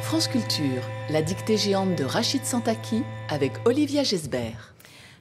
France Culture, la dictée géante de Rachid Santaki avec Olivia Gesbert.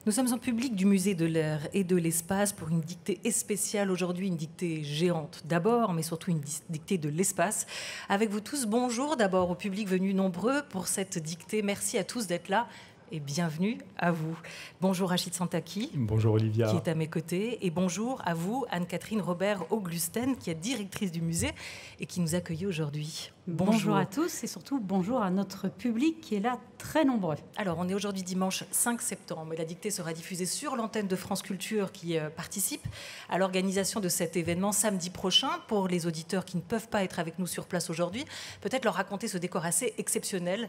Nous sommes en public du Musée de l'Air et de l'Espace pour une dictée spéciale aujourd'hui, une dictée géante d'abord, mais surtout une dictée de l'espace. Avec vous tous, bonjour d'abord au public venu nombreux pour cette dictée. Merci à tous d'être là et bienvenue à vous. Bonjour Rachid Santaki. Bonjour Olivia. Qui est à mes côtés. Et bonjour à vous, Anne-Catherine Robert-Auglusten, qui est directrice du musée et qui nous accueille aujourd'hui. Bonjour à tous et surtout bonjour à notre public qui est là très nombreux. Alors, on est aujourd'hui dimanche 5 septembre et la dictée sera diffusée sur l'antenne de France Culture qui participe à l'organisation de cet événement samedi prochain. Pour les auditeurs qui ne peuvent pas être avec nous sur place aujourd'hui, peut-être leur raconter ce décor assez exceptionnel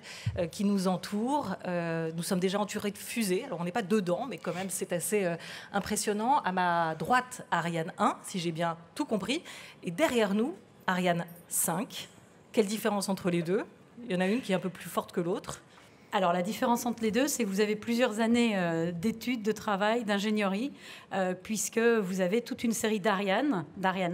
qui nous entoure. Nous sommes déjà entourés de fusées, alors on n'est pas dedans, mais quand même c'est assez impressionnant. À ma droite, Ariane 1, si j'ai bien tout compris, et derrière nous, Ariane 5. Quelle différence entre les deux? Il y en a une qui est un peu plus forte que l'autre. Alors la différence entre les deux, c'est que vous avez plusieurs années d'études, de travail, d'ingénierie, puisque vous avez toute une série d'Ariane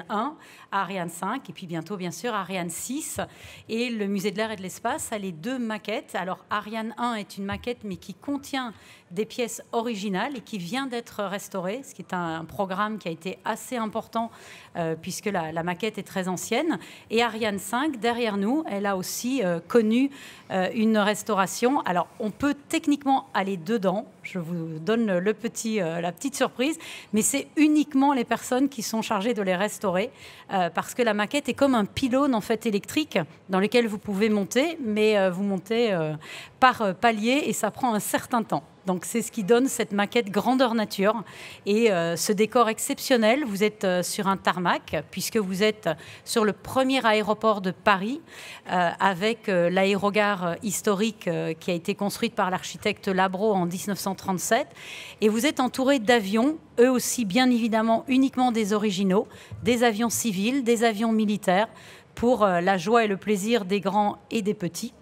1, Ariane 5, et puis bientôt, bien sûr, Ariane 6. Et le Musée de l'Air et de l'Espace a les deux maquettes. Alors Ariane 1 est une maquette, mais qui contient des pièces originales et qui vient d'être restaurée, ce qui est un programme qui a été assez important, puisque la maquette est très ancienne. Et Ariane 5, derrière nous, elle a aussi connu une restauration. Alors, on peut techniquement aller dedans. Je vous donne la petite surprise, mais c'est uniquement les personnes qui sont chargées de les restaurer, parce que la maquette est comme un pylône en fait électrique dans lequel vous pouvez monter, mais vous montez par palier et ça prend un certain temps. Donc c'est ce qui donne cette maquette grandeur nature et ce décor exceptionnel. Vous êtes sur un tarmac puisque vous êtes sur le premier aéroport de Paris avec l'aérogare historique qui a été construite par l'architecte Labro en 1937. Et vous êtes entouré d'avions, eux aussi bien évidemment uniquement des originaux, des avions civils, des avions militaires pour la joie et le plaisir des grands et des petits.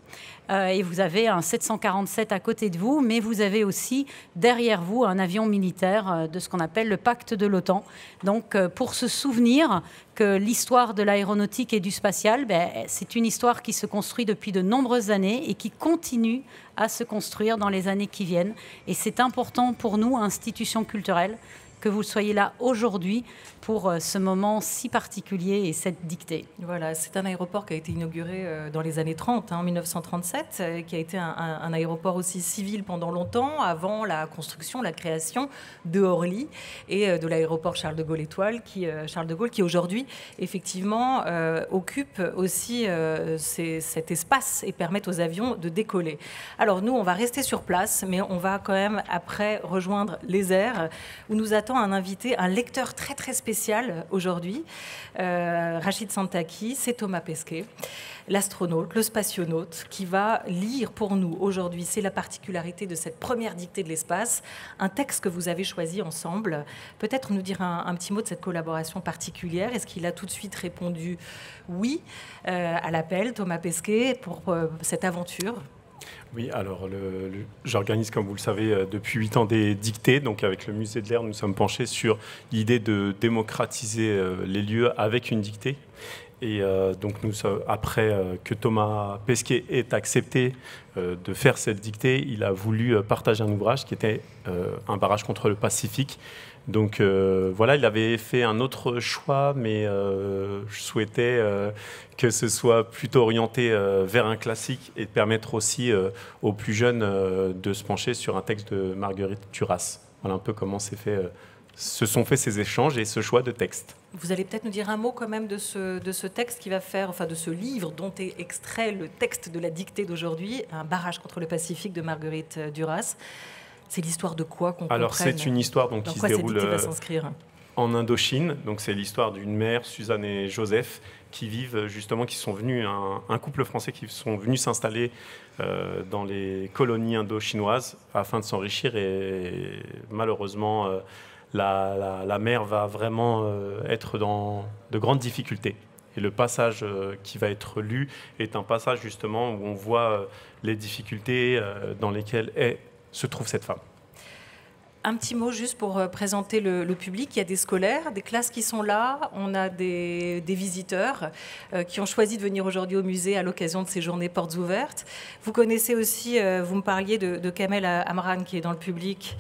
Et vous avez un 747 à côté de vous, mais vous avez aussi derrière vous un avion militaire de ce qu'on appelle le pacte de l'OTAN. Donc pour se souvenir que l'histoire de l'aéronautique et du spatial, c'est une histoire qui se construit depuis de nombreuses années et qui continue à se construire dans les années qui viennent. Et c'est important pour nous, institutions culturelles, que vous soyez là aujourd'hui pour ce moment si particulier et cette dictée. Voilà, c'est un aéroport qui a été inauguré dans les années 30, en 1937, qui a été un aéroport aussi civil pendant longtemps, avant la construction, la création de Orly et de l'aéroport Charles de Gaulle qui aujourd'hui, effectivement, occupe aussi cet espace et permet aux avions de décoller. Alors nous, on va rester sur place, mais on va quand même après rejoindre les airs, où nous attend un invité, un lecteur très très spécial aujourd'hui. Rachid Santaki, c'est Thomas Pesquet, l'astronaute, le spationaute, qui va lire pour nous aujourd'hui, c'est la particularité de cette première dictée de l'espace, un texte que vous avez choisi ensemble. Peut-être nous dire un petit mot de cette collaboration particulière. Est-ce qu'il a tout de suite répondu oui à l'appel, Thomas Pesquet, pour cette aventure? Oui, alors j'organise, comme vous le savez, depuis 8 ans des dictées. Donc avec le Musée de l'Air, nous sommes penchés sur l'idée de démocratiser les lieux avec une dictée. Et donc après que Thomas Pesquet ait accepté de faire cette dictée, il a voulu partager un ouvrage qui était un barrage contre le Pacifique. Donc voilà, il avait fait un autre choix, mais je souhaitais que ce soit plutôt orienté vers un classique et de permettre aussi aux plus jeunes de se pencher sur un texte de Marguerite Duras. Voilà un peu comment se sont faits ces échanges et ce choix de texte. Vous allez peut-être nous dire un mot quand même de ce texte qui va faire, enfin de ce livre dont est extrait le texte de la dictée d'aujourd'hui, Un barrage contre le Pacifique de Marguerite Duras. C'est l'histoire de quoi qu'on comprenne? Alors c'est une histoire donc, qui se déroule en Indochine. Donc c'est l'histoire d'une mère, Suzanne et Joseph, qui vivent justement, qui sont venus, un couple français qui sont venus s'installer dans les colonies indo-chinoises afin de s'enrichir. Et malheureusement, la mère va vraiment être dans de grandes difficultés. Et le passage qui va être lu est un passage justement où on voit les difficultés dans lesquelles se trouve cette femme. Un petit mot juste pour présenter le public. Il y a des scolaires, des classes qui sont là. On a des visiteurs qui ont choisi de venir aujourd'hui au musée à l'occasion de ces journées portes ouvertes. Vous connaissez aussi, vous me parliez de Kamel Amran qui est dans le public.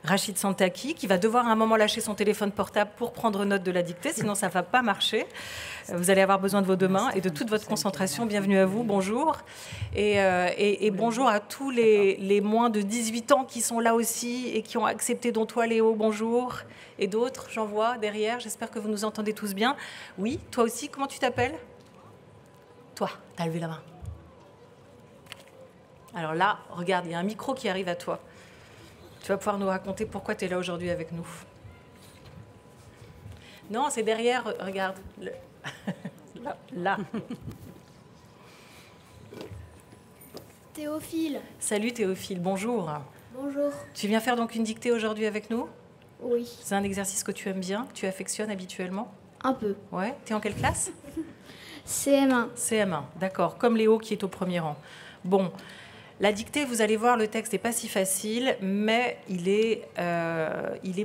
Rachid Santaki, qui va devoir à un moment lâcher son téléphone portable pour prendre note de la dictée, sinon ça ne va pas marcher. Vous allez avoir besoin de vos deux mains et de toute votre concentration. Bienvenue à vous, bonjour. Et bonjour à tous les moins de 18 ans qui sont là aussi et qui ont accepté, dont toi Léo, bonjour. Et d'autres, j'en vois derrière, j'espère que vous nous entendez tous bien. Oui, toi aussi, comment tu t'appelles? Toi, t'as levé la main. Alors là, regarde, il y a un micro qui arrive à toi. Tu vas pouvoir nous raconter pourquoi tu es là aujourd'hui avec nous. Non, c'est derrière, regarde. Là. Théophile. Salut Théophile, bonjour. Bonjour. Tu viens faire donc une dictée aujourd'hui avec nous? Oui. C'est un exercice que tu aimes bien, que tu affectionnes habituellement? Un peu. Ouais. Tu es en quelle classe? CM1. CM1, d'accord. Comme Léo qui est au premier rang. Bon. La dictée, vous allez voir, le texte n'est pas si facile, mais il est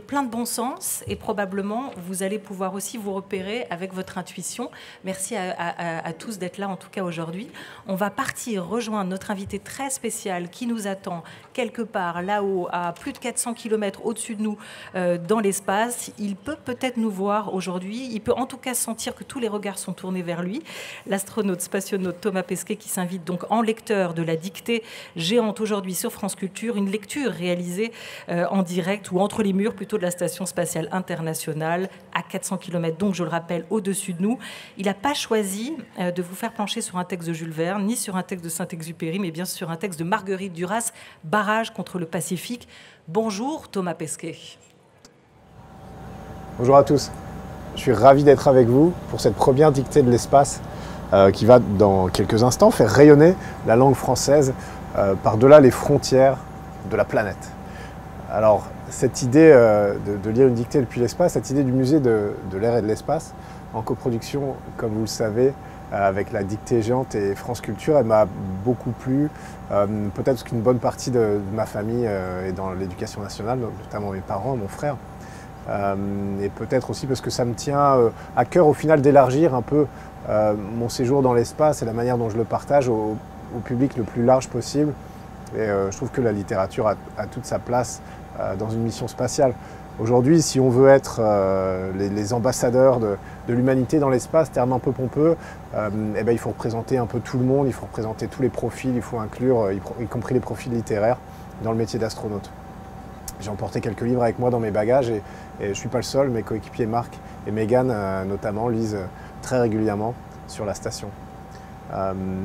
plein de bon sens et probablement vous allez pouvoir aussi vous repérer avec votre intuition. Merci à tous d'être là, en tout cas aujourd'hui. On va partir rejoindre notre invité très spécial qui nous attend quelque part là-haut, à plus de 400 km au-dessus de nous, dans l'espace. Il peut peut-être nous voir aujourd'hui. Il peut en tout cas sentir que tous les regards sont tournés vers lui. L'astronaute spationaute Thomas Pesquet qui s'invite donc en lecteur de la dictée géante aujourd'hui sur France Culture, une lecture réalisée en direct ou entre les murs plutôt de la Station spatiale internationale à 400 km, donc je le rappelle, au-dessus de nous. Il n'a pas choisi de vous faire plancher sur un texte de Jules Verne, ni sur un texte de Saint-Exupéry, mais bien sur un texte de Marguerite Duras, Barrage contre le Pacifique. Bonjour Thomas Pesquet. Bonjour à tous. Je suis ravi d'être avec vous pour cette première dictée de l'espace qui va dans quelques instants faire rayonner la langue française par-delà les frontières de la planète. Alors, cette idée de lire une dictée depuis l'espace, cette idée du musée de l'air et de l'espace, en coproduction, comme vous le savez, avec la dictée géante et France Culture, elle m'a beaucoup plu, peut-être parce qu'une bonne partie de ma famille est dans l'éducation nationale, notamment mes parents, mon frère, et peut-être aussi parce que ça me tient à cœur au final d'élargir un peu mon séjour dans l'espace et la manière dont je le partage au public le plus large possible. Et je trouve que la littérature a toute sa place dans une mission spatiale. Aujourd'hui, si on veut être les ambassadeurs de l'humanité dans l'espace, terme un peu pompeux, eh ben, il faut représenter un peu tout le monde, il faut représenter tous les profils, il faut inclure, y compris les profils littéraires, dans le métier d'astronaute. J'ai emporté quelques livres avec moi dans mes bagages et je ne suis pas le seul, mes coéquipiers Marc et Megan notamment lisent très régulièrement sur la station.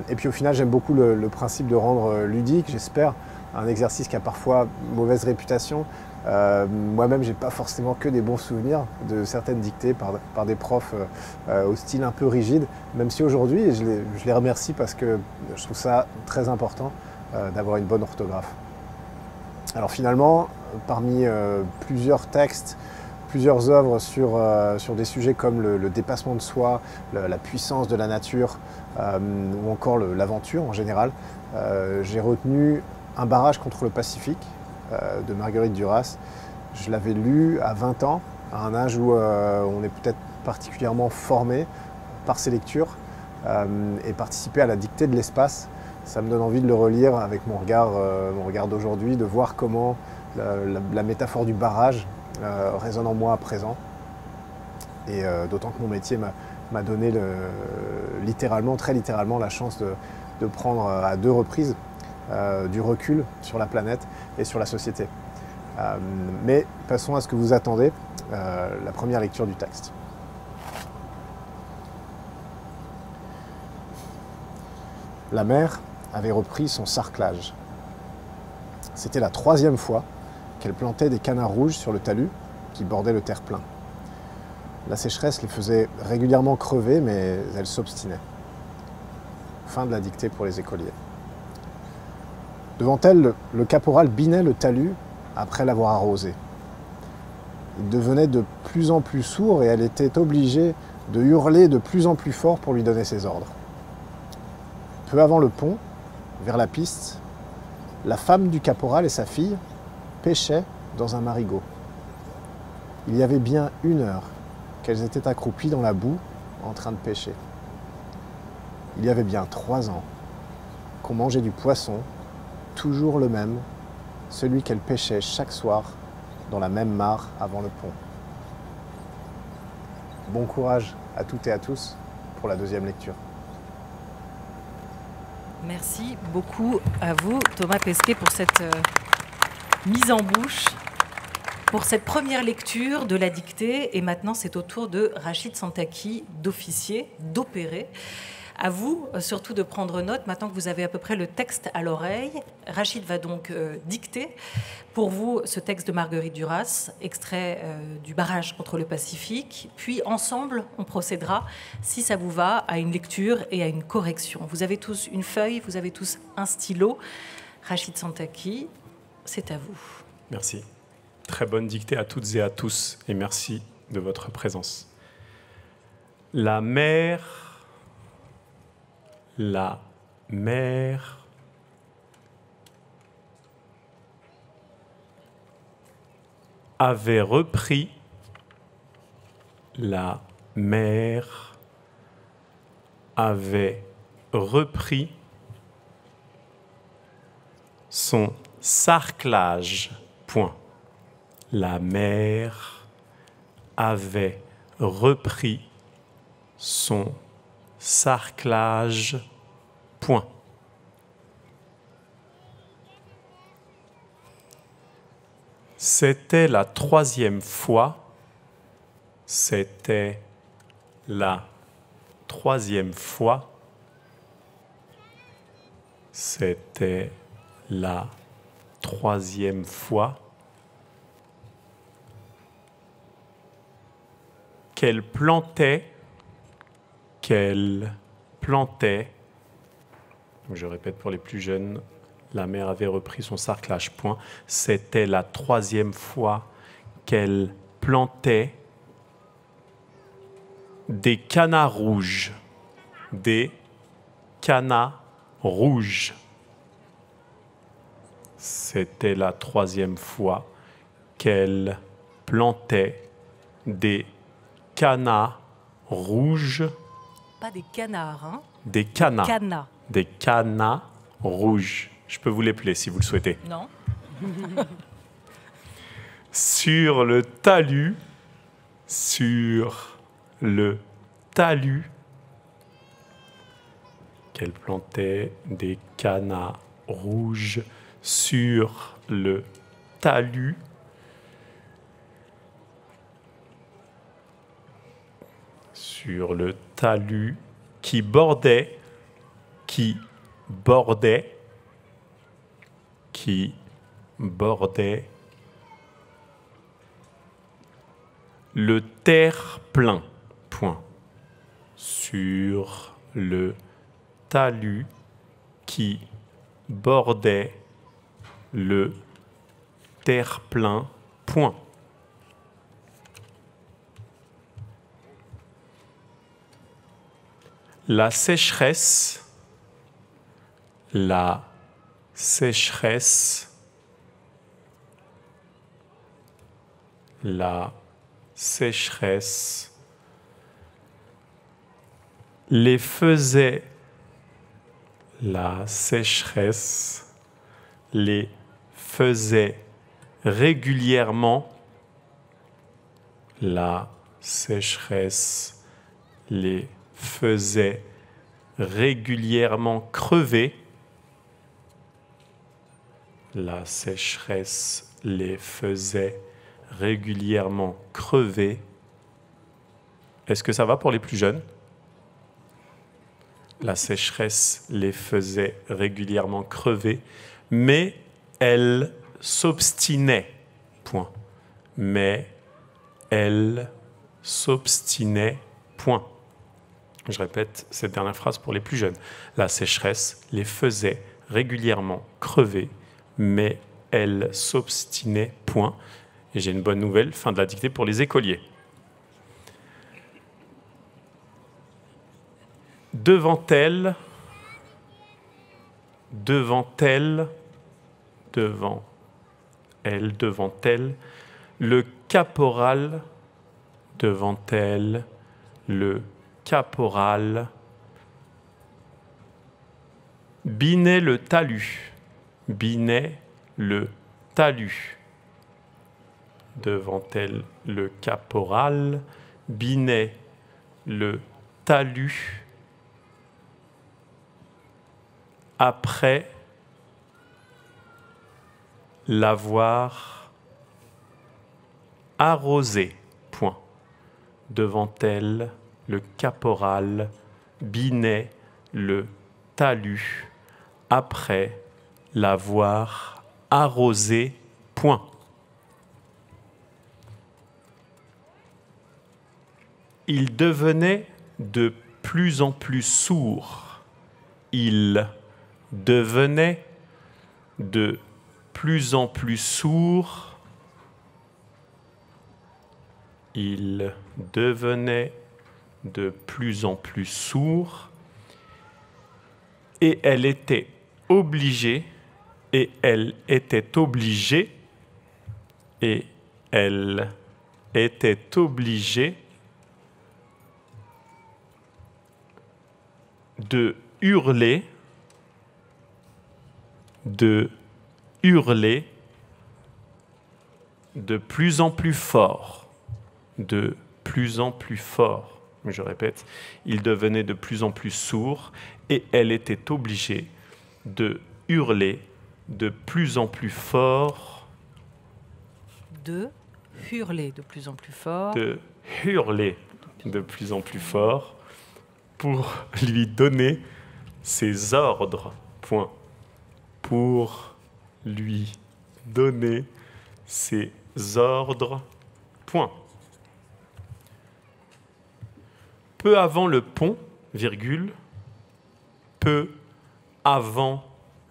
Et puis au final, j'aime beaucoup le principe de rendre ludique, j'espère, un exercice qui a parfois mauvaise réputation. Moi-même, j'ai pas forcément que des bons souvenirs de certaines dictées par des profs au style un peu rigide, même si aujourd'hui, je les remercie parce que je trouve ça très important d'avoir une bonne orthographe. Alors finalement, parmi plusieurs textes, plusieurs œuvres sur des sujets comme le dépassement de soi, la puissance de la nature ou encore l'aventure en général, j'ai retenu Un barrage contre le Pacifique de Marguerite Duras. Je l'avais lu à 20 ans, à un âge où on est peut-être particulièrement formé par ces lectures et participer à la dictée de l'espace. Ça me donne envie de le relire avec mon regard d'aujourd'hui, de voir comment la métaphore du barrage résonne en moi à présent. Et d'autant que mon métier m'a donné très littéralement la chance de prendre à 2 reprises du recul sur la planète et sur la société. Mais passons à ce que vous attendez, la première lecture du texte. La mer avait repris son sarclage. C'était la 3e fois qu'elle plantait des canards rouges sur le talus qui bordait le terre-plein. La sécheresse les faisait régulièrement crever, mais elles s'obstinaient. Fin de la dictée pour les écoliers. Devant elle, le caporal binait le talus après l'avoir arrosé. Il devenait de plus en plus sourd et elle était obligée de hurler de plus en plus fort pour lui donner ses ordres. Peu avant le pont, vers la piste, la femme du caporal et sa fille pêchaient dans un marigot. Il y avait bien 1 heure qu'elles étaient accroupies dans la boue en train de pêcher. Il y avait bien 3 ans qu'on mangeait du poisson, toujours le même, celui qu'elles pêchaient chaque soir dans la même mare avant le pont. Bon courage à toutes et à tous pour la 2e lecture. Merci beaucoup à vous, Thomas Pesquet, pour cette mise en bouche, pour cette première lecture de la dictée. Et maintenant, c'est au tour de Rachid Santaki d'officier, d'opérer. À vous, surtout, de prendre note, maintenant que vous avez à peu près le texte à l'oreille. Rachid va donc dicter pour vous ce texte de Marguerite Duras, extrait du barrage contre le Pacifique. Puis, ensemble, on procédera, si ça vous va, à une lecture et à une correction. Vous avez tous une feuille, vous avez tous un stylo. Rachid Santaki, c'est à vous. Merci. Très bonne dictée à toutes et à tous, et merci de votre présence. La mer avait repris, la mer avait repris son sarclage. Point. La mer avait repris son sarclage. Point. C'était la 3e fois. C'était la 3e fois. C'était la 3e fois qu'elle plantait, je répète pour les plus jeunes, la mer avait repris son sarclage. Point. C'était la 3e fois qu'elle plantait des canards rouges. Des canards rouges. C'était la 3e fois qu'elle plantait des canards rouges. Pas des canards, hein? Des canards. Canards. Des canards rouges. Je peux vous les plaire si vous le souhaitez. Non. Sur le talus, qu'elle plantait des canards rouges sur le talus. Sur le talus qui bordait le terre-plein. Point. Sur le talus qui bordait le terre-plein. Point. La sécheresse, les faisait, régulièrement, la sécheresse les faisait régulièrement crever. La sécheresse les faisait régulièrement crever. Est-ce que ça va pour les plus jeunes? La sécheresse les faisait régulièrement crever, mais elle s'obstinait. Point. Mais elle s'obstinait. Point. Je répète cette dernière phrase pour les plus jeunes. La sécheresse les faisait régulièrement crever, mais elle s'obstinait. Point. Et j'ai une bonne nouvelle, fin de la dictée pour les écoliers. Devant elle, elle, devant elle, le caporal, devant elle, le caporal, Binet le talus, Binet le talus, devant elle, le caporal, Binet le talus, après l'avoir arrosé, point. Devant elle, le caporal, Binet le talus, après l'avoir arrosé, point. Il devenait de plus en plus sourd. Il devenait de plus en plus sourd. Il devenait de plus en plus sourd. Et elle était obligée, et elle était obligée, et elle était obligée de hurler de plus en plus fort, de plus en plus fort. Je répète, il devenait de plus en plus sourd et elle était obligée de hurler de plus en plus fort. De hurler de plus en plus fort. De hurler de plus en plus fort pour lui donner ses ordres. Point. Pour lui donner ses ordres. Point. Peu avant le pont, virgule, peu avant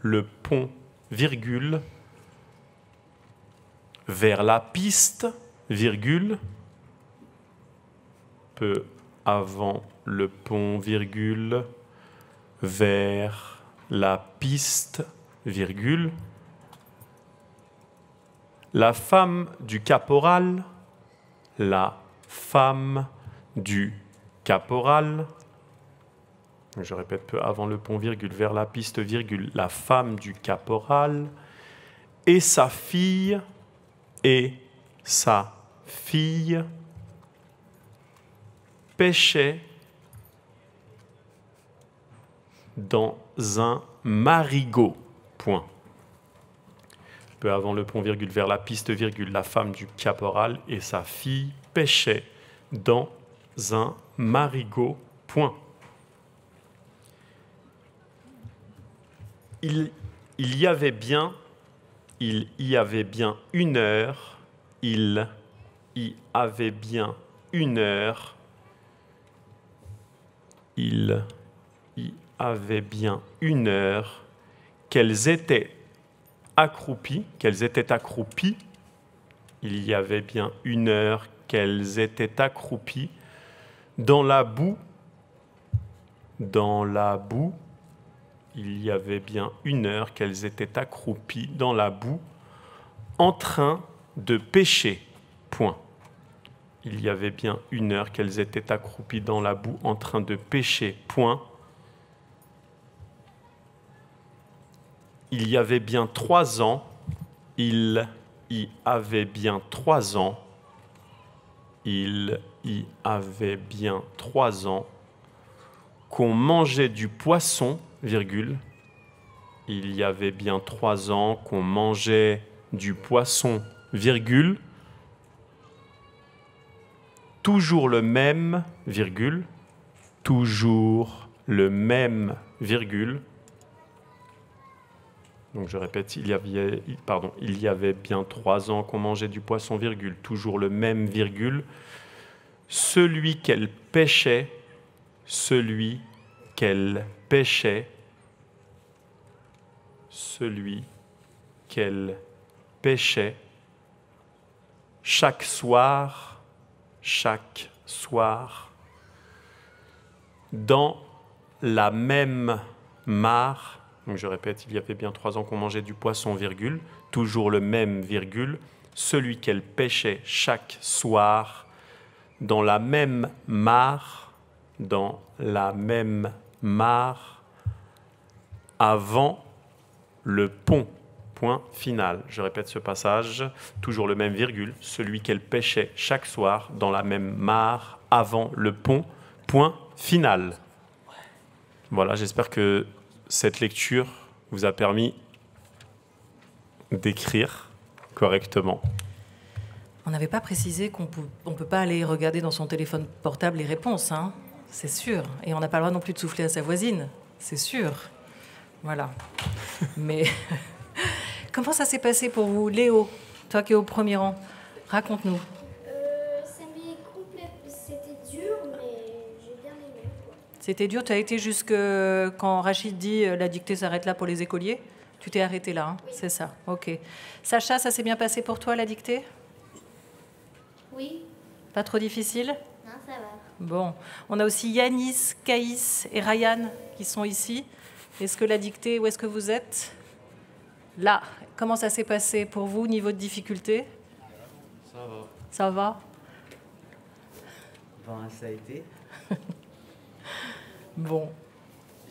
le pont, virgule, vers la piste, virgule, peu avant le pont, virgule, vers la piste, virgule, la femme du caporal, la femme du caporal, je répète, peu avant le pont, virgule, vers la piste, virgule, la femme du caporal, et sa fille, pêchait dans un marigot. Point. Peu avant le pont, virgule, vers la piste, virgule, la femme du caporal et sa fille pêchaient dans un marigot. Point. Il y avait bien une heure, il y avait bien une heure, il y avait bien une heure qu'elles étaient accroupies, il y avait bien une heure qu'elles étaient accroupies dans la boue, il y avait bien une heure qu'elles étaient accroupies dans la boue, en train de pêcher. Point. Il y avait bien une heure qu'elles étaient accroupies dans la boue, en train de pêcher. Point. Il y avait bien 3 ans, il y avait bien 3 ans, il y avait bien 3 ans, qu'on mangeait du poisson, virgule, il y avait bien 3 ans qu'on mangeait du poisson, virgule, toujours le même, virgule, toujours le même, virgule. Donc je répète, il y avait bien 3 ans qu'on mangeait du poisson, virgule, toujours le même, virgule. Celui qu'elle pêchait, celui qu'elle pêchait, celui qu'elle pêchait, chaque soir, dans la même mare, Donc je répète, il y avait bien 3 ans qu'on mangeait du poisson, virgule, toujours le même, virgule, celui qu'elle pêchait chaque soir dans la même mare, avant le pont. Point final. Je répète ce passage, toujours le même, virgule, celui qu'elle pêchait chaque soir dans la même mare avant le pont. Point final. Voilà, j'espère que cette lecture vous a permis d'écrire correctement. On n'avait pas précisé qu'on ne peut pas aller regarder dans son téléphone portable les réponses, hein, c'est sûr. Et on n'a pas le droit non plus de souffler à sa voisine, c'est sûr. Voilà. Mais comment ça s'est passé pour vous, Léo, toi qui es au premier rang? Raconte-nous. C'était dur, mais j'ai bien aimé. C'était dur, tu as été jusque quand Rachid dit la dictée s'arrête là pour les écoliers? Tu t'es arrêté là, hein? Oui. C'est ça, ok. Sacha, ça s'est bien passé pour toi, la dictée? Oui. Pas trop difficile? Non, ça va. Bon. On a aussi Yanis, Caïs et Ryan qui sont ici. Est-ce que la dictée, où est-ce que vous êtes? Là. Comment ça s'est passé pour vous, niveau de difficulté? Ça va. Ça va? Ben, ça a été. Bon.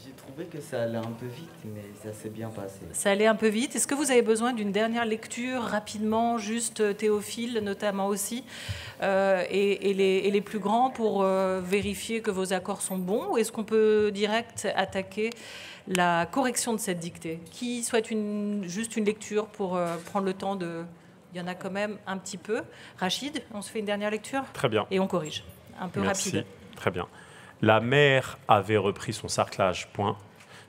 J'ai trouvé que ça allait un peu vite, mais ça s'est bien passé. Ça allait un peu vite. Est-ce que vous avez besoin d'une dernière lecture rapidement, juste Théophile notamment aussi, et les plus grands pour vérifier que vos accords sont bons? Ou est-ce qu'on peut direct attaquer la correction de cette dictée? Qui souhaite juste une lecture pour prendre le temps de... Il y en a quand même un petit peu. Rachid, on se fait une dernière lecture? Très bien. Et on corrige. Un peu Merci. rapide. Très bien. La mère avait repris son sarclage, point.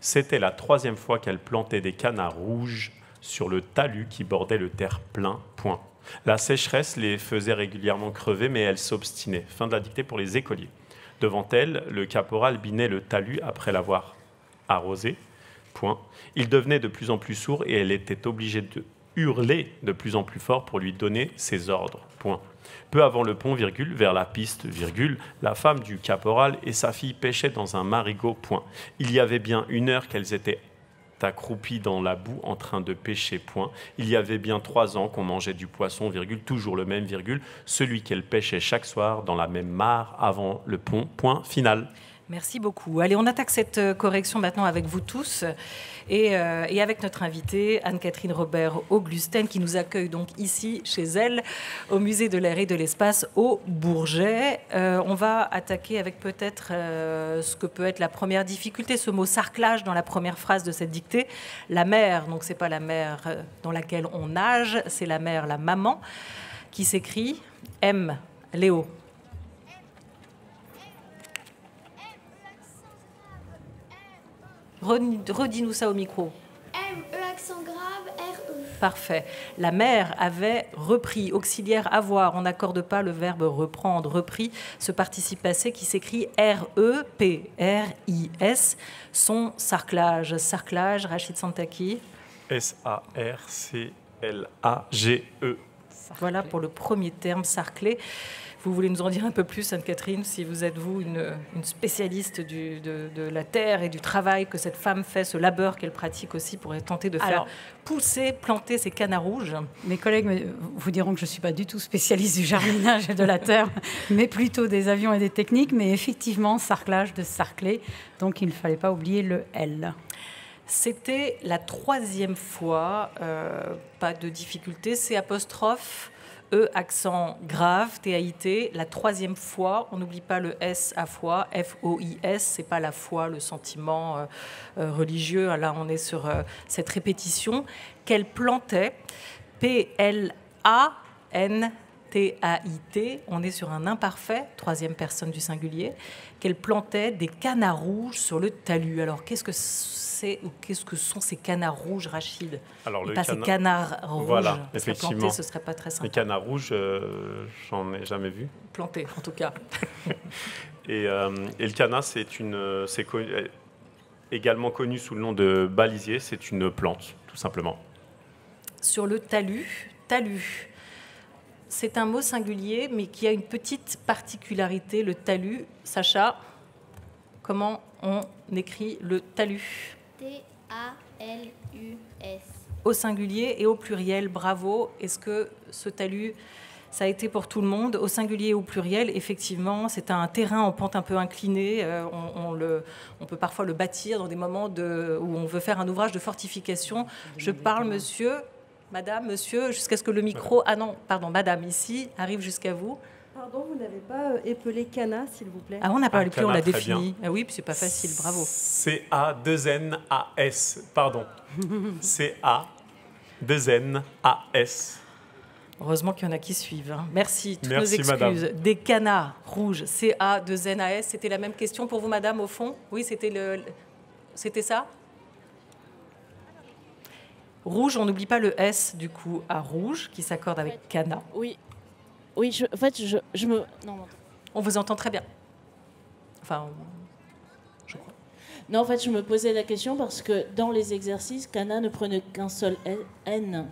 C'était la 3e fois qu'elle plantait des canards rouges sur le talus qui bordait le terre-plein, point. La sécheresse les faisait régulièrement crever, mais elle s'obstinait. Fin de la dictée pour les écoliers. Devant elle, le caporal binait le talus après l'avoir arrosé, point. Il devenait de plus en plus sourd et elle était obligée de hurler de plus en plus fort pour lui donner ses ordres, point. Peu avant le pont, virgule, vers la piste, virgule, la femme du caporal et sa fille pêchaient dans un marigot, point. Il y avait bien 1 heure qu'elles étaient accroupies dans la boue en train de pêcher, point. Il y avait bien 3 ans qu'on mangeait du poisson, virgule, toujours le même, virgule, celui qu'elles pêchaient chaque soir dans la même mare avant le pont, point final. Merci beaucoup. Allez, on attaque cette correction maintenant avec vous tous et avec notre invitée Anne-Catherine Robert-Auglusten qui nous accueille donc ici chez elle au Musée de l'Air et de l'Espace au Bourget. On va attaquer avec peut-être ce que peut être la première difficulté, ce mot sarclage dans la première phrase de cette dictée. La mer, donc c'est pas la mer dans laquelle on nage, c'est la mer, la maman, qui s'écrit M. Léo. Redis-nous ça au micro. M-E accent grave, R-E. Parfait. La mère avait repris, auxiliaire avoir. On n'accorde pas le verbe reprendre, repris, ce participe passé qui s'écrit R-E-P-R-I-S, son sarclage. Sarclage, Rachid Santaki. S-A-R-C-L-A-G-E. Voilà pour le premier terme, sarclé. Vous voulez nous en dire un peu plus, Anne-Catherine, si vous êtes, vous, une spécialiste de la terre et du travail que cette femme fait, ce labeur qu'elle pratique aussi pour tenter de faire pousser, planter ces canards rouges. Mes collègues vous diront que je ne suis pas du tout spécialiste du jardinage et de la terre, mais plutôt des avions et des techniques. Mais effectivement, sarclage de sarcler, donc il ne fallait pas oublier le L. C'était la 3e fois, pas de difficulté, c'est apostrophe, E accent grave, T-A-I-T, la 3e fois, on n'oublie pas le S à foi, F-O-I-S, c'est pas la foi, le sentiment religieux, là on est sur cette répétition, qu'elle plantait, P-L-A-N-T-A-I-T, on est sur un imparfait, 3e personne du singulier, qu'elle plantait des canards rouges sur le talus. Alors qu'est-ce que ou qu'est-ce que sont ces canards rouges, Rachid? Alors, ces canards rouges. Voilà, effectivement. Planter, ce serait pas très simple. Les canards rouges, j'en ai jamais vu. Plantés, en tout cas. Et le canard, c'est également connu sous le nom de balisier. C'est une plante, tout simplement. Sur le talus, talus. C'est un mot singulier, mais qui a une petite particularité, le talus. Sacha, comment on écrit le talus? T-A-L-U-S. Au singulier et au pluriel, bravo. Est-ce que ce talus, ça a été pour tout le monde? Au singulier et au pluriel, effectivement, c'est un terrain en pente un peu inclinée. On peut parfois le bâtir dans des moments où on veut faire un ouvrage de fortification. Je parle, monsieur, madame, monsieur, jusqu'à ce que le micro... Ah non, pardon, madame, ici, arrive jusqu'à vous. Pardon, vous n'avez pas épelé Cana, s'il vous plaît? Ah, on n'a pas épelé, on l'a Cana, très défini. Ah oui, puis c'est pas facile, bravo. C-A-2-N-A-S, pardon. C-A-2-N-A-S. Heureusement qu'il y en a qui suivent. Hein. Merci, toutes Merci, nos excuses. madame. Des canards rouges, C-A-2-N-A-S. C'était la même question pour vous, madame, au fond? Oui, c'était ça? Rouge, on n'oublie pas le S, du coup, à rouge, qui s'accorde avec cana. Oui. Oui, en fait, je me... Non, On vous entend très bien. Enfin, je crois. non, en fait, je me posais la question parce que dans les exercices, Cana ne prenait qu'un seul N.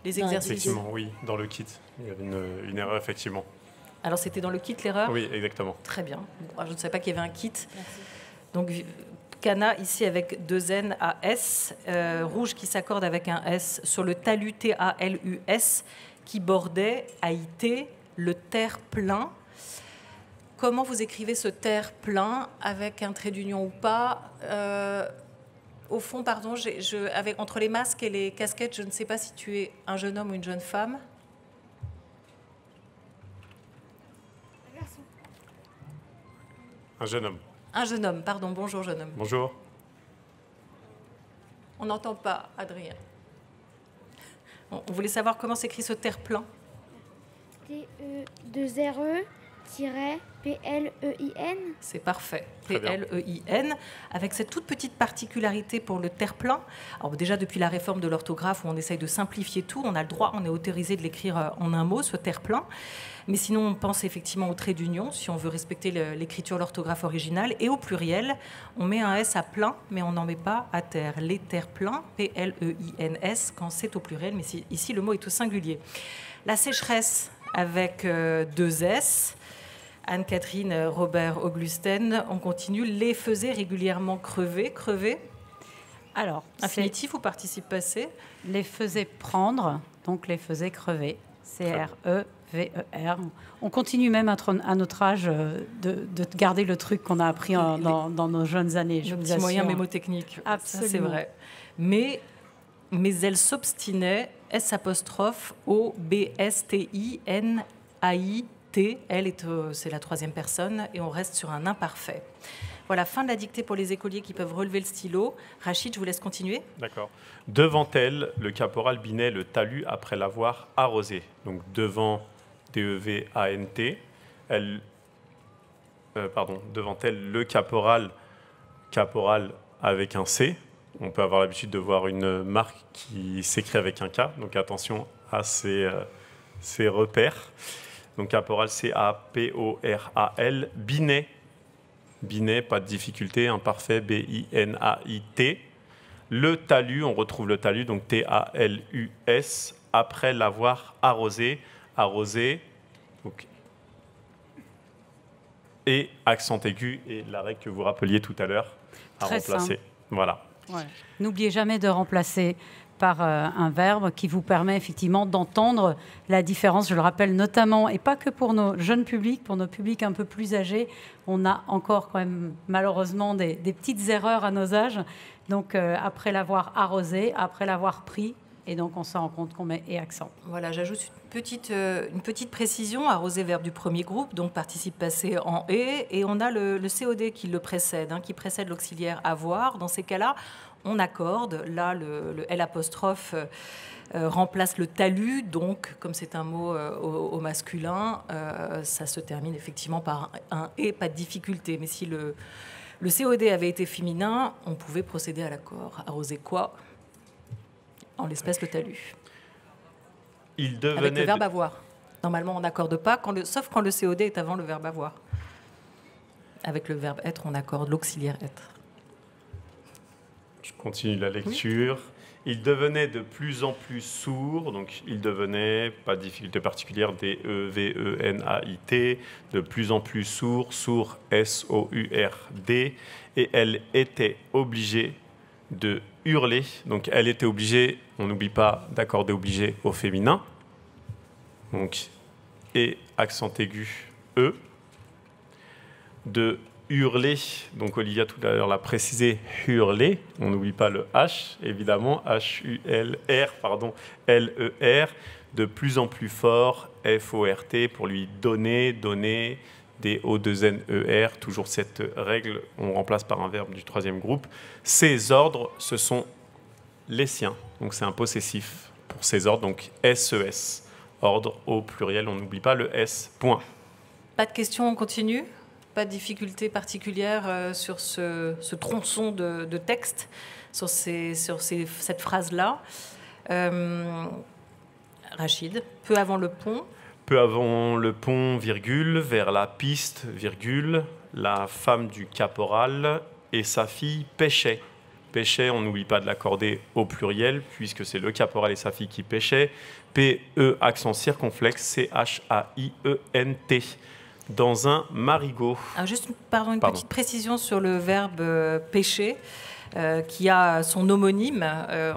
Les Dans la exercices. Effectivement, oui, dans le kit. Il y avait une erreur, effectivement. Alors, c'était dans le kit, l'erreur? Oui, exactement. Très bien. Bon, je ne savais pas qu'il y avait un kit. Merci. Donc, Cana, ici, avec 2 N à S. Rouge qui s'accorde avec un S sur le talus T-A-L-U-S qui bordait, AIT, le terre-plein. Comment vous écrivez ce terre-plein, avec un trait d'union ou pas? Au fond, pardon, entre les masques et les casquettes, je ne sais pas si tu es un jeune homme ou une jeune femme. Un jeune homme. Un jeune homme, pardon. Bonjour, jeune homme. Bonjour. On n'entend pas, Adrien. On voulait savoir comment s'écrit ce terre-plein. T-E-2-R-E-P-L-E-I-N. C'est parfait. Très bien. P-L-E-I-N, avec cette toute petite particularité pour le terre-plein. Alors déjà, depuis la réforme de l'orthographe, où on essaye de simplifier tout, on a le droit, on est autorisé de l'écrire en un mot, ce terre-plein. Mais sinon, on pense effectivement au trait d'union, si on veut respecter l'écriture, l'orthographe originale. Et au pluriel, on met un S à plein, mais on n'en met pas à terre. Les terre-pleins, P-L-E-I-N-S, quand c'est au pluriel, mais ici, le mot est au singulier. La sécheresse, avec 2 S. Anne-Catherine, Robert, Augusten, on continue. Les faisait régulièrement crever. Alors, Infinitif ou participe passé? les faisait prendre, donc les faisait crever. C-R-E-V-E-R. On continue même à notre âge de garder le truc qu'on a appris dans nos jeunes années. Nos petits moyens mémotechniques. Absolument. Ça, c'est vrai. Mais elle s'obstinait, S'-O-B-S-T-I-N-A-I-T. Elle, c'est la troisième personne, et on reste sur un imparfait. Voilà, fin de la dictée pour les écoliers qui peuvent relever le stylo. Rachid, je vous laisse continuer. D'accord. Devant elle, le caporal binait le talus après l'avoir arrosé. Donc devant, D-E-V-A-N-T, devant elle, le caporal avec un C. On peut avoir l'habitude de voir une marque qui s'écrit avec un K, donc attention à ces repères. Donc caporal, C-A-P-O-R-A-L, binet, pas de difficulté, imparfait, B-I-N-A-I-T. Le talus, on retrouve le talus, donc T-A-L-U-S, après l'avoir arrosé, donc, et accent aigu, et la règle que vous rappeliez tout à l'heure, à Très remplacer. simple. Voilà. Ouais. N'oubliez jamais de remplacer par un verbe qui vous permet effectivement d'entendre la différence. Je le rappelle notamment, et pas que pour nos jeunes publics, pour nos publics un peu plus âgés, on a encore quand même malheureusement des petites erreurs à nos âges. Donc après l'avoir arrosé, après l'avoir pris, et donc on se rend compte qu'on met et accent. Voilà, j'ajoute une petite précision, arroser verbe du premier groupe, donc participe passé en et on a le COD qui le précède, qui précède l'auxiliaire avoir. Dans ces cas-là, on accorde. Là, le L apostrophe remplace le talus, donc comme c'est un mot au masculin, ça se termine effectivement par un et, pas de difficulté. Mais si le COD avait été féminin, on pouvait procéder à l'accord. Arroser quoi? En l'espèce, le talus. Avec le verbe avoir. Normalement, on n'accorde pas, sauf quand le COD est avant le verbe avoir. Avec le verbe être, on accorde l'auxiliaire être. Je continue la lecture. Il devenait de plus en plus sourd, donc il devenait, pas de difficulté particulière, D-E-V-E-N-A-I-T, de plus en plus sourd, S-O-U-R-D, et elle était obligée de hurler. Donc, elle était obligée, on n'oublie pas d'accorder obligé au féminin. Donc, et accent aigu, E. De hurler, donc Olivia tout à l'heure l'a précisé, hurler, on n'oublie pas le H, évidemment, H-U-L-R, pardon, L-E-R, de plus en plus fort, F-O-R-T, pour lui donner, donner, D-O-2-N-E-R, toujours cette règle, on remplace par un verbe du troisième groupe. Ces ordres, ce sont les siens, donc c'est un possessif pour ces ordres, donc S-E-S, ordre au pluriel, on n'oublie pas le S, point. Pas de questions, on continue? Pas de difficulté particulière sur ce tronçon de texte, sur cette phrase-là. Rachid, peu avant le pont. Peu avant le pont, virgule, vers la piste, virgule, la femme du caporal et sa fille pêchaient. Pêchaient, on n'oublie pas de l'accorder au pluriel, puisque c'est le caporal et sa fille qui pêchaient. P-E, accent circonflexe, C-H-A-I-E-N-T. Dans un marigot. Alors juste une petite précision sur le verbe pêcher, qui a son homonyme.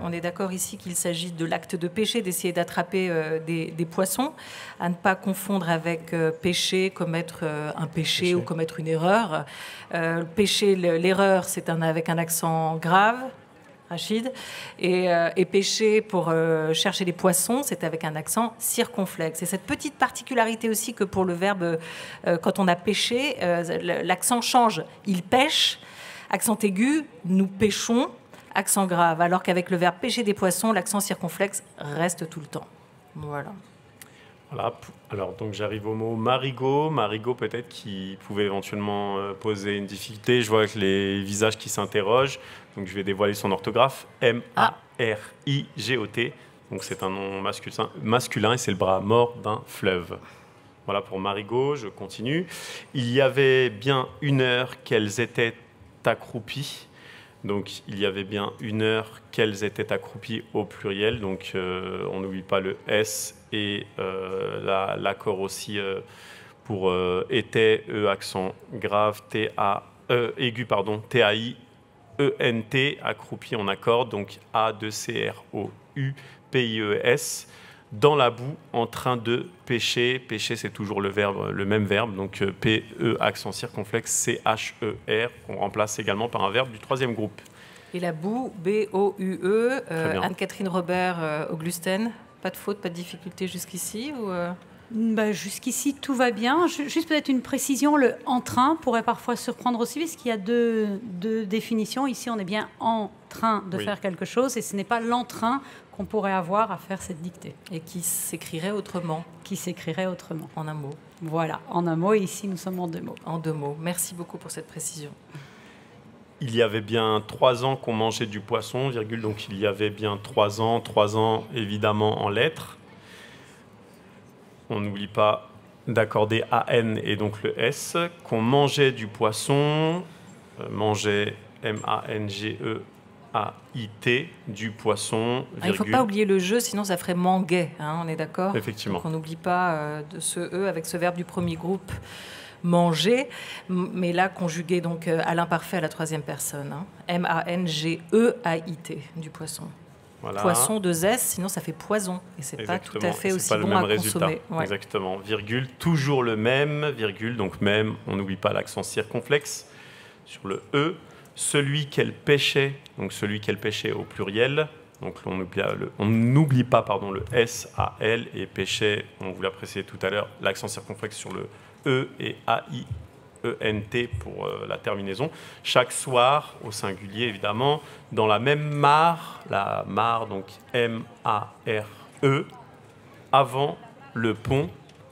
On est d'accord ici qu'il s'agit de l'acte de pêcher, d'essayer d'attraper des poissons, à ne pas confondre avec pêcher, commettre un péché ou commettre une erreur. Pêcher, l'erreur, c'est avec un accent grave. Rachid, et pêcher pour chercher les poissons, c'est avec un accent circonflexe. Et cette petite particularité aussi que pour le verbe, quand on a pêché, l'accent change. Il pêche, accent aigu, nous pêchons, accent grave, alors qu'avec le verbe pêcher des poissons, l'accent circonflexe reste tout le temps. Voilà. Voilà, alors donc j'arrive au mot marigot. Marigot peut-être qui pouvait éventuellement poser une difficulté. Je vois que les visages qui s'interrogent, donc je vais dévoiler son orthographe. M-A-R-I-G-O-T. Donc c'est un nom masculin et c'est le bras mort d'un fleuve. Voilà pour marigot, je continue. Il y avait bien 1 heure qu'elles étaient accroupies. Donc, il y avait bien 1 heure qu'elles étaient accroupies au pluriel. Donc, on n'oublie pas le S et l'accord aussi pour était, E, accent grave, aigu, pardon, T-A-I-E-N-T, accroupi, on accorde. Donc, A-2-C-R-O-U-P-I-E-S. Dans la boue, en train de pêcher. Pêcher, c'est toujours le même verbe. Donc, P-E, accent circonflexe, C-H-E-R, qu'on remplace également par un verbe du troisième groupe. Et la boue, B-O-U-E, Anne-Catherine Robert, Auglusten, pas de faute, pas de difficulté jusqu'ici ou Jusqu'ici, tout va bien. Juste peut-être une précision, le « en train » pourrait parfois surprendre aussi, parce qu'il y a deux définitions. Ici, on est bien en train de faire quelque chose, et ce n'est pas l'entrain qu'on pourrait avoir à faire cette dictée. Et qui s'écrirait autrement. Qui s'écrirait autrement. En un mot. Voilà, en un mot, et ici, nous sommes en 2 mots. En 2 mots. Merci beaucoup pour cette précision. Il y avait bien 3 ans qu'on mangeait du poisson, virgule, donc il y avait bien 3 ans évidemment en lettres. On n'oublie pas d'accorder AN et donc le S, qu'on mangeait du poisson, mangeait M-A-N-G-E-A-I-T, du poisson, virgule. Il ne faut pas oublier le jeu, sinon ça ferait manguait, on est d'accord? Effectivement. Donc on n'oublie pas de ce E avec ce verbe du premier groupe, manger, mais là conjugué donc à l'imparfait à la troisième personne. M-A-N-G-E-A-I-T, du poisson. Voilà. Poisson de S, sinon ça fait poison. Et c'est pas tout à fait aussi bon à consommer. Ouais. Exactement. Virgule, toujours le même, virgule, donc même, on n'oublie pas l'accent circonflexe sur le E. Celui qu'elle pêchait, donc celui qu'elle pêchait au pluriel, donc on n'oublie pas le S-A-L et pêchait, on vous l'a précisé tout à l'heure, l'accent circonflexe sur le E et A-I-E-N-T pour la terminaison. Chaque soir, au singulier évidemment, dans la même mare, la mare, donc M-A-R-E, avant le pont,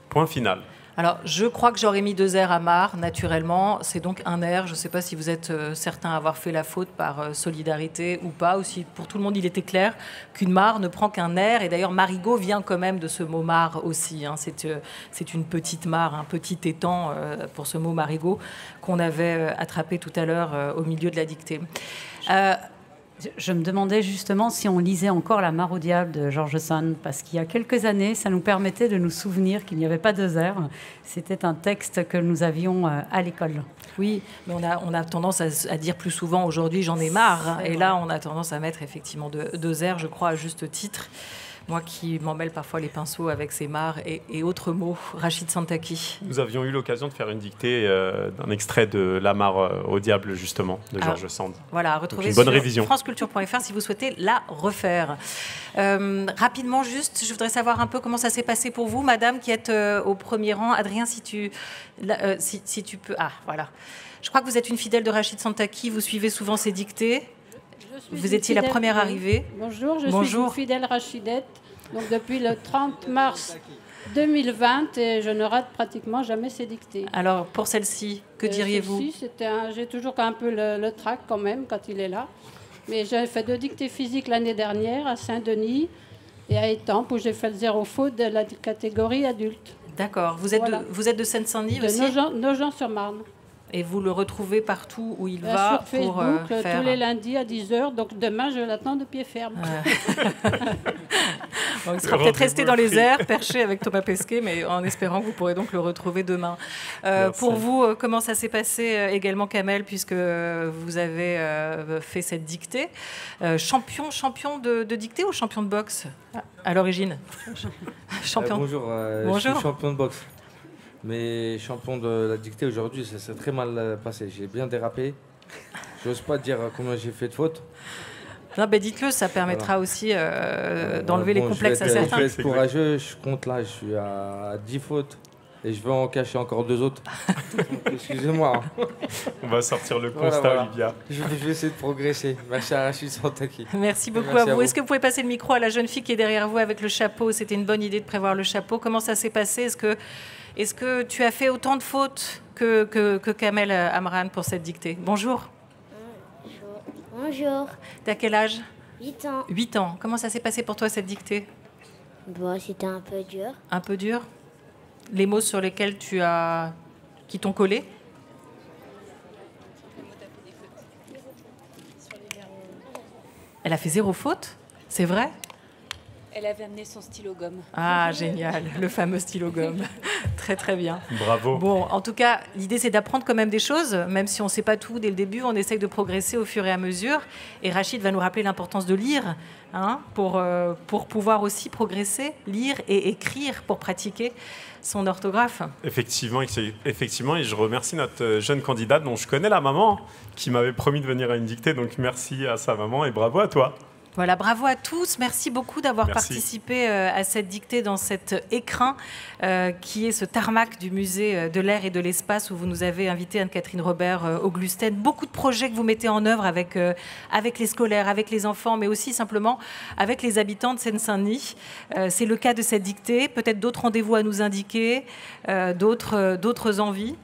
point final. Alors, je crois que j'aurais mis 2 R à mare, naturellement. C'est donc un R. Je ne sais pas si vous êtes certains à avoir fait la faute par solidarité ou pas, ou si pour tout le monde il était clair qu'une mare ne prend qu'un R. Et d'ailleurs, marigot vient quand même de ce mot mare aussi. C'est une petite mare, un petit étang pour ce mot marigot qu'on avait attrapé tout à l'heure au milieu de la dictée. Je me demandais justement si on lisait encore La Mare au diable de George Sand, parce qu'il y a quelques années, ça nous permettait de nous souvenir qu'il n'y avait pas 2 heures. C'était un texte que nous avions à l'école. Oui, mais on a tendance à dire plus souvent aujourd'hui j'en ai marre. Et là, on a tendance à mettre effectivement 2 heures, je crois, à juste titre. Moi qui m'emmêle parfois les pinceaux avec ces mares et autres mots. Rachid Santaki. Nous avions eu l'occasion de faire une dictée d'un extrait de La Mare au diable, justement, de George Sand. Voilà, à retrouver sur franceculture.fr si vous souhaitez la refaire. Rapidement, juste, je voudrais savoir un peu comment ça s'est passé pour vous, madame, qui êtes au premier rang. Adrien, si tu peux... Ah, voilà. Je crois que vous êtes une fidèle de Rachid Santaki. Vous suivez souvent ses dictées. Vous étiez la première arrivée. Bonjour, je suis une fidèle rachidette. Donc depuis le 30 mars 2020, et je ne rate pratiquement jamais ces dictées. Alors pour celle-ci, que diriez-vous? J'ai toujours un peu le trac quand même quand il est là. Mais j'ai fait 2 dictées physiques l'année dernière à Saint-Denis et à Étampes où j'ai fait le 0 faute de la catégorie adulte. D'accord. Vous êtes de Seine-Saint-Denis aussi? De Nogent-sur-Marne. Et vous le retrouvez partout où il va sur Facebook, pour faire... tous les lundis à 10h. Donc demain, je l'attends de pied ferme. Bon, il sera peut-être resté dans les airs, perché avec Thomas Pesquet, mais en espérant que vous pourrez donc le retrouver demain. Pour vous, comment ça s'est passé également, Kamel, puisque vous avez fait cette dictée? Champion de dictée ou champion de boxe à l'origine? Champion. Bonjour, Bonjour. Je suis champion de boxe. Mais champion de la dictée aujourd'hui, ça s'est très mal passé. J'ai bien dérapé. Je n'ose pas dire combien j'ai fait de fautes. Non, ben dites-le, ça permettra aussi d'enlever les complexes à certains. Je vais être courageux, je compte là, je suis à 10 fautes. Et je vais en cacher encore 2 autres. Excusez-moi. On va sortir le constat, Olivia. Je vais essayer de progresser. Merci à Rachid Santaki. Merci beaucoup à vous. Est-ce que vous pouvez passer le micro à la jeune fille qui est derrière vous avec le chapeau? C'était une bonne idée de prévoir le chapeau. Comment ça s'est passé? Est-ce que tu as fait autant de fautes que Kamel Amran pour cette dictée? Bonjour. Bonjour. T'as quel âge? 8 ans. 8 ans. Comment ça s'est passé pour toi cette dictée? Bon, c'était un peu dur. Un peu dur? Les mots sur lesquels qui t'ont collé? Elle a fait 0 faute? C'est vrai? Elle avait amené son stylo gomme. Ah, génial, le fameux stylo gomme. Très, très bien. Bravo. Bon, en tout cas, l'idée, c'est d'apprendre quand même des choses. Même si on ne sait pas tout dès le début, on essaye de progresser au fur et à mesure. Et Rachid va nous rappeler l'importance de lire pour pouvoir aussi progresser, lire et écrire pour pratiquer son orthographe. Effectivement, et je remercie notre jeune candidate dont je connais la maman, qui m'avait promis de venir à une dictée. Donc merci à sa maman et bravo à toi. Voilà, bravo à tous. Merci beaucoup d'avoir participé à cette dictée dans cet écrin qui est ce tarmac du musée de l'air et de l'espace où vous nous avez invité, Anne-Catherine Robert, au Glusten. Beaucoup de projets que vous mettez en œuvre avec les scolaires, avec les enfants, mais aussi simplement avec les habitants de Seine-Saint-Denis. C'est le cas de cette dictée. Peut-être d'autres rendez-vous à nous indiquer, d'autres envies.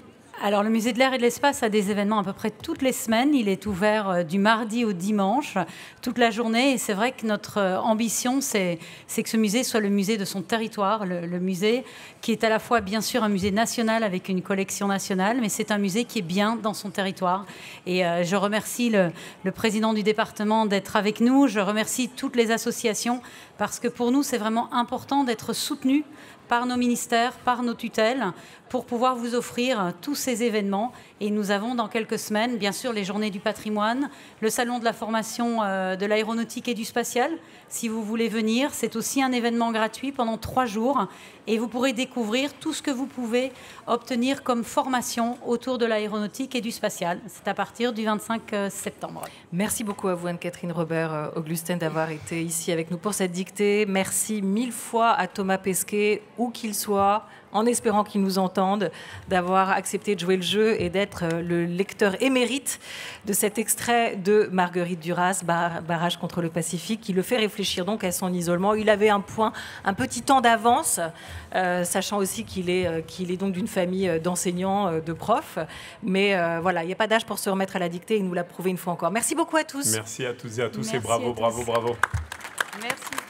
Alors, le musée de l'air et de l'espace a des événements à peu près toutes les semaines. Il est ouvert du mardi au dimanche, toute la journée. Et c'est vrai que notre ambition, c'est que ce musée soit le musée de son territoire, le musée qui est à la fois, bien sûr, un musée national avec une collection nationale, mais c'est un musée qui est bien dans son territoire. Et je remercie le président du département d'être avec nous. Je remercie toutes les associations parce que pour nous, c'est vraiment important d'être soutenus par nos ministères, par nos tutelles, pour pouvoir vous offrir tous ces événements. Et nous avons dans quelques semaines, bien sûr, les Journées du patrimoine, le Salon de la formation de l'aéronautique et du spatial. Si vous voulez venir, c'est aussi un événement gratuit pendant 3 jours. Et vous pourrez découvrir tout ce que vous pouvez obtenir comme formation autour de l'aéronautique et du spatial. C'est à partir du 25 septembre. Merci beaucoup à vous, Anne-Catherine Robert, Augustin, d'avoir été ici avec nous pour cette dictée. Merci 1000 fois à Thomas Pesquet, où qu'il soit, en espérant qu'il nous entende, d'avoir accepté de jouer le jeu et d'être le lecteur émérite de cet extrait de Marguerite Duras, Barrage contre le Pacifique, qui le fait réfléchir donc à son isolement. Il avait un petit temps d'avance, sachant aussi qu'il est donc d'une famille d'enseignants, de profs. Mais voilà, il n'y a pas d'âge pour se remettre à la dictée, il nous l'a prouvé une fois encore. Merci beaucoup à tous. Merci à toutes et à tous et bravo, bravo, bravo. Merci.